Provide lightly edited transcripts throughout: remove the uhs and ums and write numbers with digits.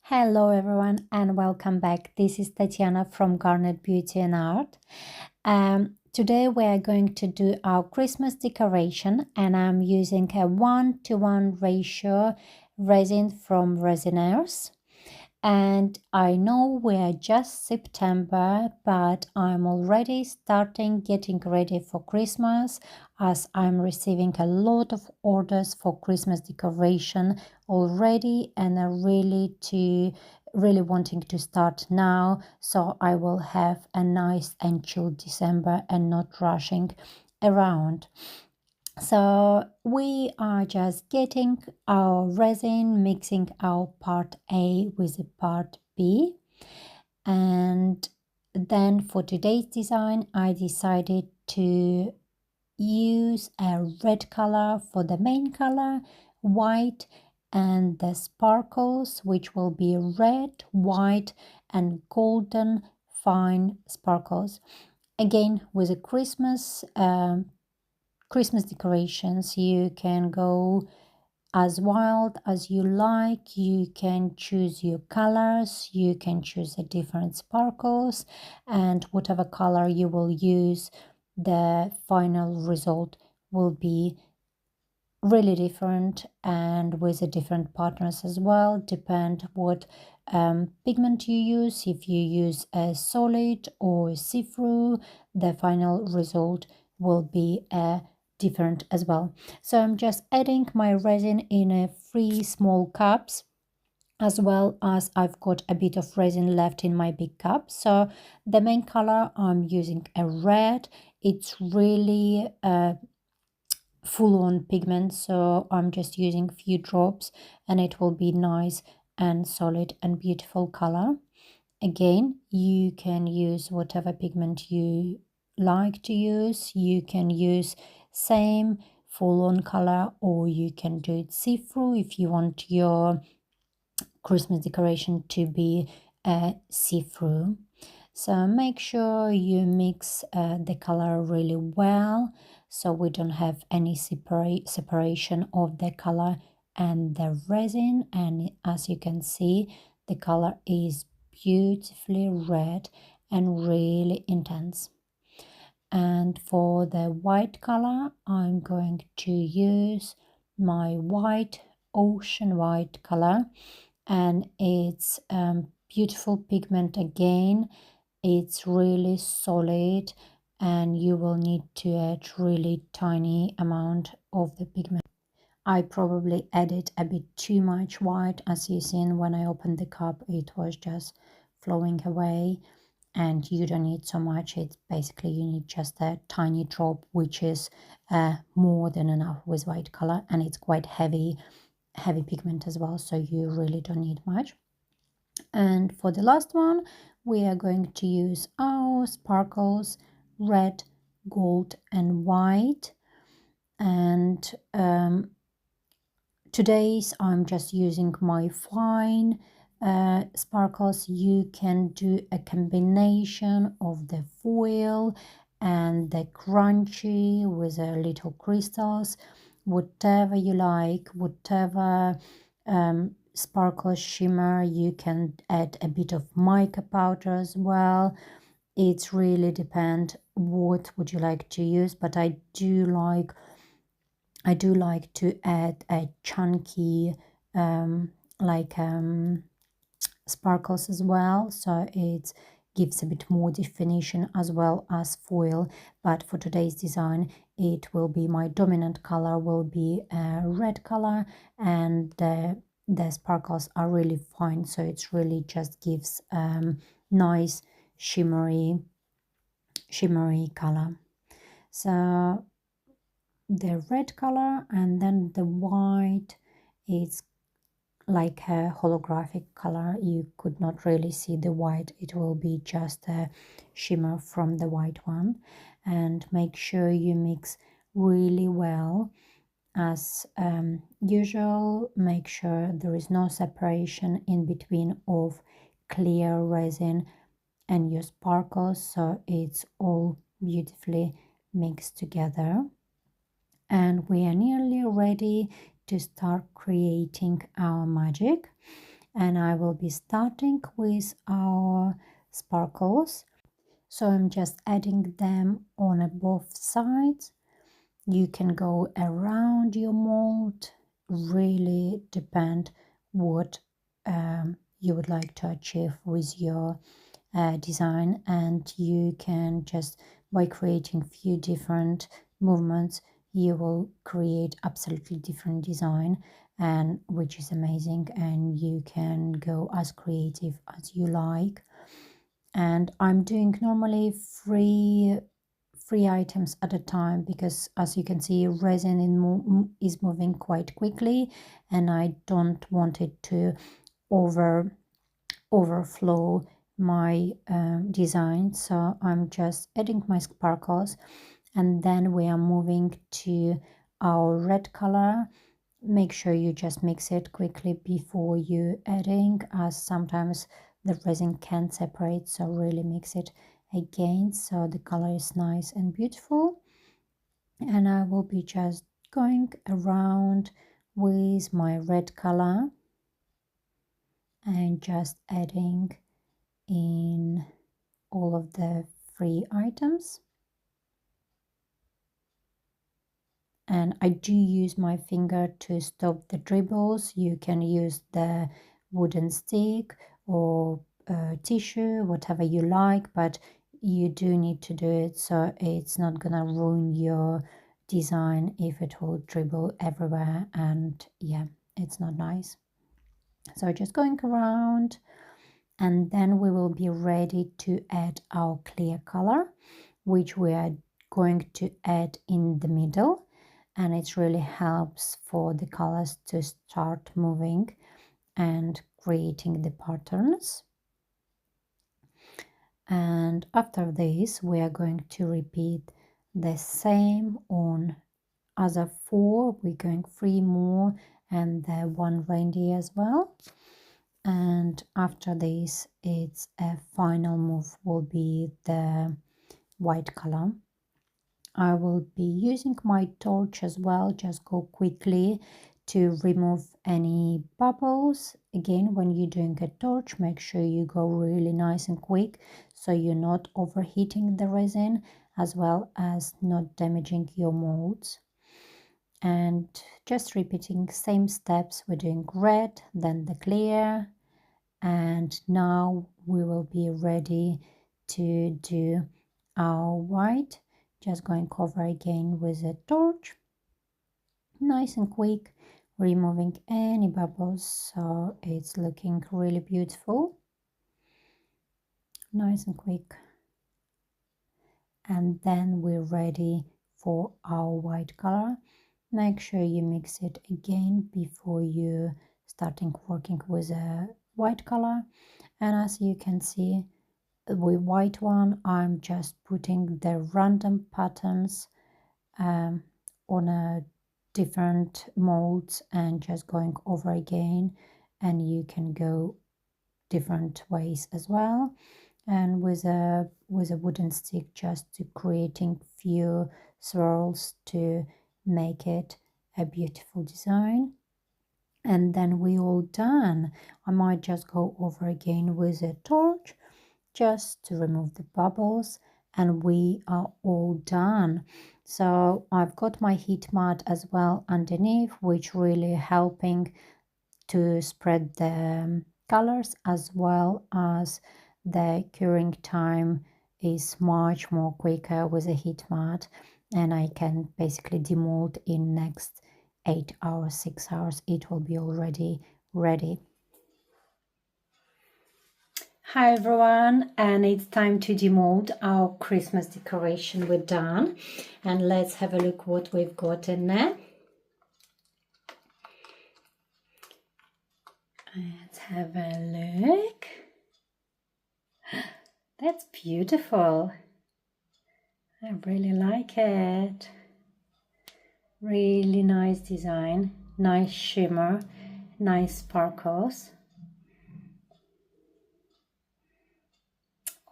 Hello everyone and welcome back. This is Tatjana from Garnet Beauty and Art. Today we are going to do our Christmas decoration and I'm using a 1:1 ratio resin from Resiners. And I know we are just September, but I'm already starting getting ready for Christmas as I'm receiving a lot of orders for Christmas decoration already and are really wanting to start now, so I will have a nice and chill December and not rushing around. So we are just getting our resin, mixing our part A with the part B. And then for today's design, I decided to use a red color for the main color, white, and the sparkles, which will be red, white, and golden fine sparkles. Again, with a Christmas decorations, you can go as wild as you like. You can choose your colors, you can choose the different sparkles, and whatever color you will use, the final result will be really different and with the different partners as well. Depend what pigment you use. If you use a solid or see-through, the final result will be different as well. So I'm just adding my resin in a 3 small cups, as well as I've got a bit of resin left in my big cup. So the main color I'm using a red. It's really full-on pigment, so I'm just using few drops and it will be nice and solid and beautiful color. Again, you can use whatever pigment you like to use. You can use same full-on color, or you can do it see-through if you want your Christmas decoration to be see-through. So make sure you mix the color really well, so we don't have any separation of the color and the resin. And as you can see, the color is beautifully red and really intense. And for the white color, I'm going to use my white ocean white color, and it's beautiful pigment again. It's really solid and you will need to add really tiny amount of the pigment. I probably added a bit too much white. As you seen, when I opened the cup, it was just flowing away, and you don't need so much. It's basically you need just a tiny drop, which is more than enough with white color, and it's quite heavy pigment as well, so you really don't need much. And for the last one, we are going to use our sparkles, red, gold, and white. And today's I'm just using my fine sparkles. You can do a combination of the foil and the crunchy with a little crystals, whatever you like, whatever sparkle shimmer. You can add a bit of mica powder as well. It's really depend what would you like to use, but I do like to add a chunky sparkles as well, so it gives a bit more definition as well as foil. But for today's design, it will be my dominant color will be a red color, and the sparkles are really fine, so it really just gives nice shimmery color. So the red color, and then the white is like a holographic color. You could not really see the white, it will be just a shimmer from the white one. And make sure you mix really well as usual. Make sure there is no separation in between of clear resin and your sparkles, so it's all beautifully mixed together. And we are nearly ready to start creating our magic. and I will be starting with our sparkles. So I'm just adding them on both sides. You can go around your mold, really depend what you would like to achieve with your design, and you can just, by creating few different movements, you will create absolutely different design, and which is amazing, and you can go as creative as you like. And I'm doing normally three items at a time, because as you can see, resin is moving quite quickly, and I don't want it to overflow my design. So I'm just adding my sparkles, and then we are moving to our red color. Make sure you just mix it quickly before you adding, as sometimes the resin can separate, so really mix it again so the color is nice and beautiful. And I will be just going around with my red color and just adding in all of the 3 items. And I do use my finger to stop the dribbles. You can use the wooden stick or tissue, whatever you like, but you do need to do it so it's not gonna ruin your design if it will dribble everywhere, and yeah, it's not nice. So just going around, and then we will be ready to add our clear color, which we are going to add in the middle, and it really helps for the colors to start moving and creating the patterns. And after this, we are going to repeat the same on other 4. We're going 3 more, and the 1 reindeer as well. And after this, it's a final move will be the white color. I will be using my torch as well, just go quickly to remove any bubbles. Again, when you're doing a torch, make sure you go really nice and quick so you're not overheating the resin, as well as not damaging your molds. And just repeating same steps, we're doing red, then the clear, and now we will be ready to do our white. Just going over again with a torch, nice and quick, removing any bubbles so it's looking really beautiful, nice and quick. And then we're ready for our white color. Make sure you mix it again before you starting working with a white color. And as you can see, with white one, I'm just putting the random patterns on a different molds and just going over again, and you can go different ways as well. And with a wooden stick, just to creating few swirls to make it a beautiful design. And then we all done. I might just go over again with a torch just to remove the bubbles, and we are all done. So I've got my heat mat as well underneath, which really helping to spread the colors, as well as the curing time is much more quicker with a heat mat, and I can basically demold in next 8 hours, 6 hours, it will be already ready. Hi everyone, and it's time to demold our Christmas decoration. We're done, and let's have a look what we've got in there. Let's have a look. That's beautiful. I really like it. Really nice design, nice shimmer, nice sparkles.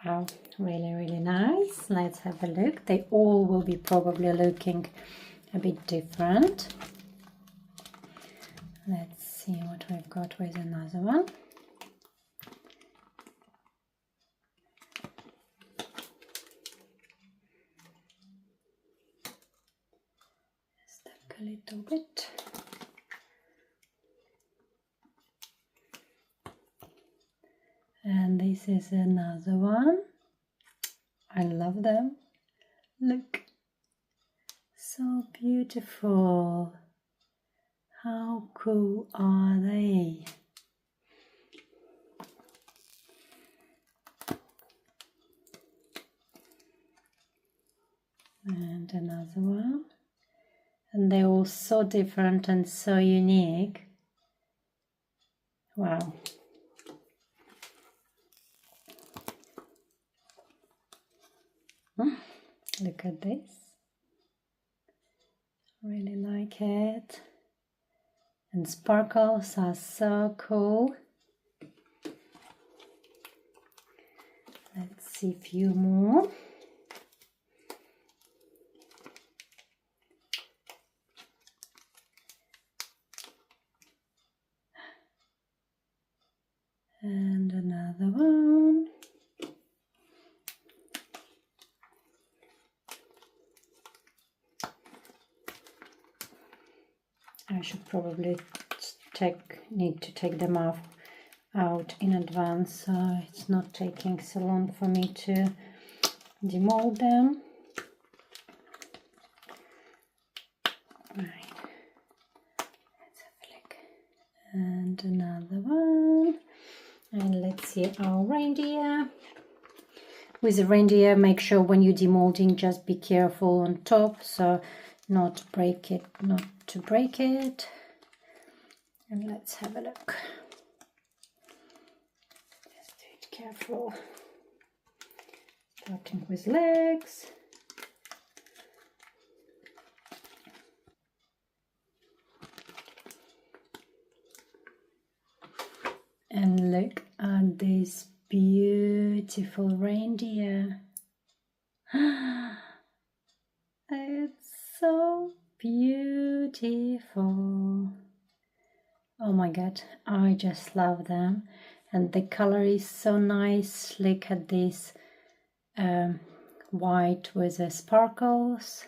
Wow, really nice. Let's have a look. They all will be probably looking a bit different. Let's see what we've got with another one. little bit. And this is another one. I love them. Look, so beautiful. How cool are they? And another one. And they're all so different and so unique. Wow. Look at this. Really like it. And sparkles are so cool. Let's see a few more. And another one. I should probably need to take them out in advance, so it's not taking so long for me to demold them. Right, let's have a look. And another one. And let's see our reindeer. With the reindeer, make sure when you're demolding, just be careful on top, so not to break it. And let's have a look. Just do it careful. Starting with legs. And look at this beautiful reindeer. It's so beautiful. Oh my god, I just love them. And the color is so nice. Look at this white with the sparkles.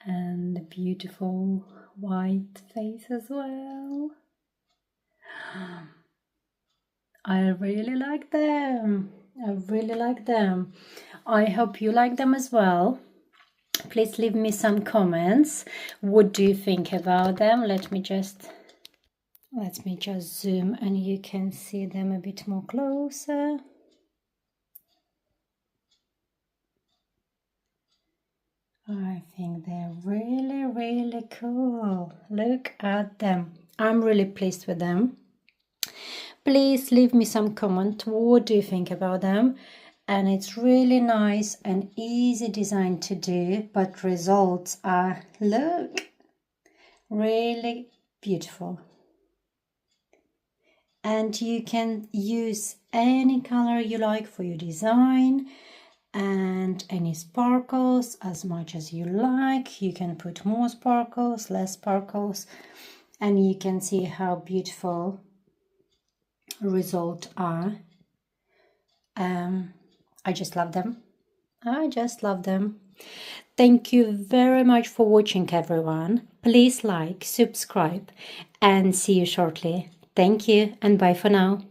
And the beautiful white face as well. I really like them. I really like them. I hope you like them as well. Please leave me some comments. What do you think about them? Let me just zoom and you can see them a bit more closer. I think they're really, really cool. Look at them. I'm really pleased with them. Please leave me some comment. What do you think about them? And it's really nice and easy design to do, but results are, look, really beautiful. And you can use any color you like for your design and any sparkles as much as you like. You can put more sparkles, less sparkles, and you can see how beautiful results are. I just love them. I just love them. Thank you very much for watching, everyone. Please like, subscribe, and see you shortly. Thank you, and bye for now.